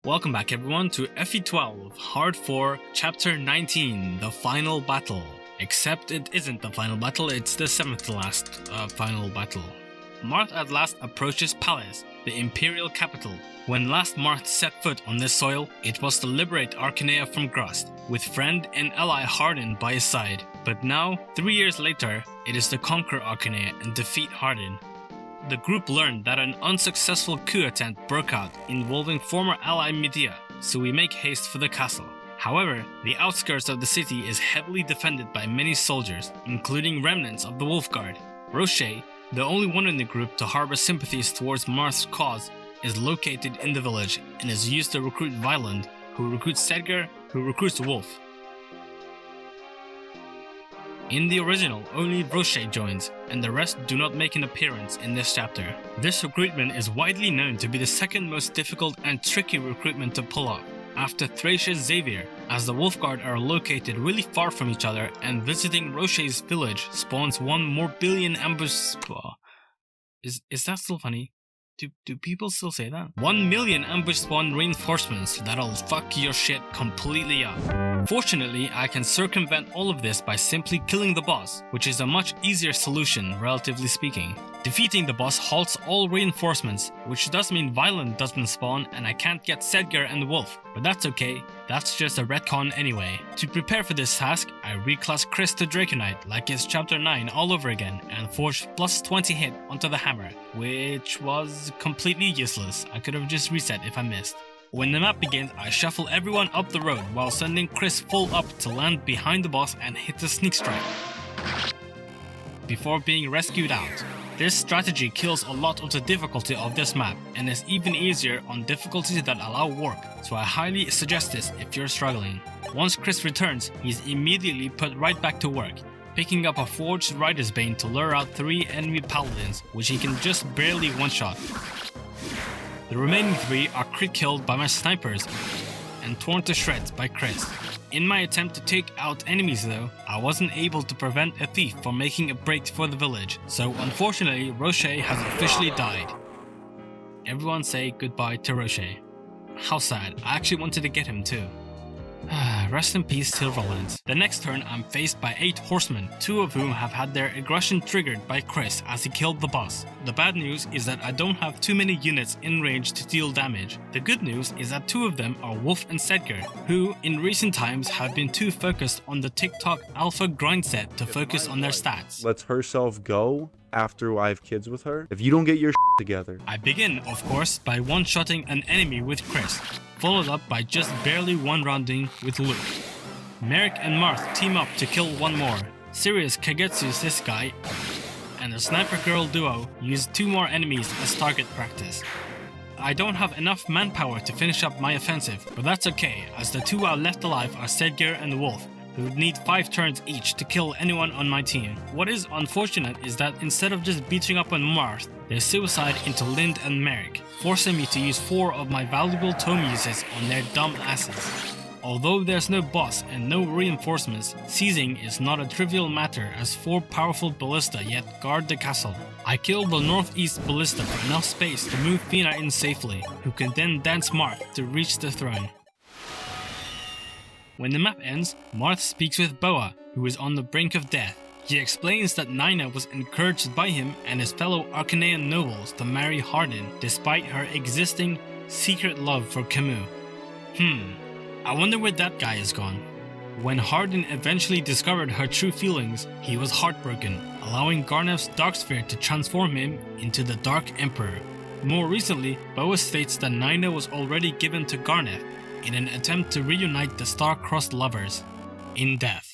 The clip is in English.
Welcome back everyone to FE12 Hard 4 Chapter 19, The Final Battle. Except it isn't the final battle, it's the 7th to last final battle. Marth at last approaches Palace, the imperial capital. When last Marth set foot on this soil, it was to liberate Arcanea from Grust, with friend and ally Hardin by his side. But now, 3 years later, it is to conquer Arcanea and defeat Hardin. The group learned that an unsuccessful coup attempt broke out involving former ally Medea, so we make haste for the castle. However, the outskirts of the city is heavily defended by many soldiers, including remnants of the wolfguard. Roche, the only one in the group to harbor sympathies towards Marth's cause, is located in the village and is used to recruit Violent, who recruits Sedgar, who recruits Wolf. In the original, only Roche joins, and the rest do not make an appearance in this chapter. This recruitment is widely known to be the second most difficult and tricky recruitment to pull off, after Thracia's Xavier, as the Wolfguard are located really far from each other and visiting Roche's village spawns 1 more billion ambush Is that still funny? Do people still say that? 1 million ambush spawn reinforcements that'll fuck your shit completely up. Fortunately, I can circumvent all of this by simply killing the boss, which is a much easier solution, relatively speaking. Defeating the boss halts all reinforcements, which does mean Violent doesn't spawn and I can't get Sedgar and Wolf, but that's okay, that's just a retcon anyway. To prepare for this task, I reclass Chris to Draconite like it's chapter 9 all over again and forge plus 20 hit onto the hammer, which was completely useless. I could have just reset if I missed. When the map begins, I shuffle everyone up the road while sending Chris full up to land behind the boss and hit the sneak strike before being rescued out. This strategy kills a lot of the difficulty of this map and is even easier on difficulties that allow work, so I highly suggest this if you're struggling. Once Chris returns, he's immediately put right back to work, picking up a forged Rider's Bane to lure out 3 enemy paladins, which he can just barely one-shot. The remaining 3 are crit killed by my snipers and torn to shreds by Chris. In my attempt to take out enemies though, I wasn't able to prevent a thief from making a break for the village, so unfortunately Roche has officially died. Everyone say goodbye to Roche. How sad, I actually wanted to get him too. Rest in peace, Silverlands. The next turn I'm faced by 8 horsemen, 2 of whom have had their aggression triggered by Chris as he killed the boss. The bad news is that I don't have too many units in range to deal damage. The good news is that 2 of them are Wolf and Sedgar, who in recent times have been too focused on the TikTok alpha grind set to focus on their stats. Lets herself go after I have kids with her. If you don't get your together. I begin, of course, by one-shotting an enemy with Chris, followed up by just barely one-rounding with Luke. Merrick and Marth team up to kill 1 more. Sirius Kagetsu's this guy, and the Sniper Girl duo use 2 more enemies as target practice. I don't have enough manpower to finish up my offensive, but that's okay, as the 2 I left alive are Sedgar and Wolf, who would need 5 turns each to kill anyone on my team. What is unfortunate is that instead of just beating up on Marth, they suicide into Lind and Merrick, forcing me to use 4 of my valuable tome uses on their dumb asses. Although there's no boss and no reinforcements, seizing is not a trivial matter as 4 powerful ballista yet guard the castle. I kill the northeast ballista for enough space to move Fina in safely, who can then dance Marth to reach the throne. When the map ends, Marth speaks with Boa, who is on the brink of death. He explains that Nina was encouraged by him and his fellow Arcanean nobles to marry Hardin, despite her existing secret love for Camus. I wonder where that guy is gone. When Hardin eventually discovered her true feelings, he was heartbroken, allowing Garnev's Darksphere to transform him into the Dark Emperor. More recently, Boa states that Nina was already given to Garnev, in an attempt to reunite the star-crossed lovers in death.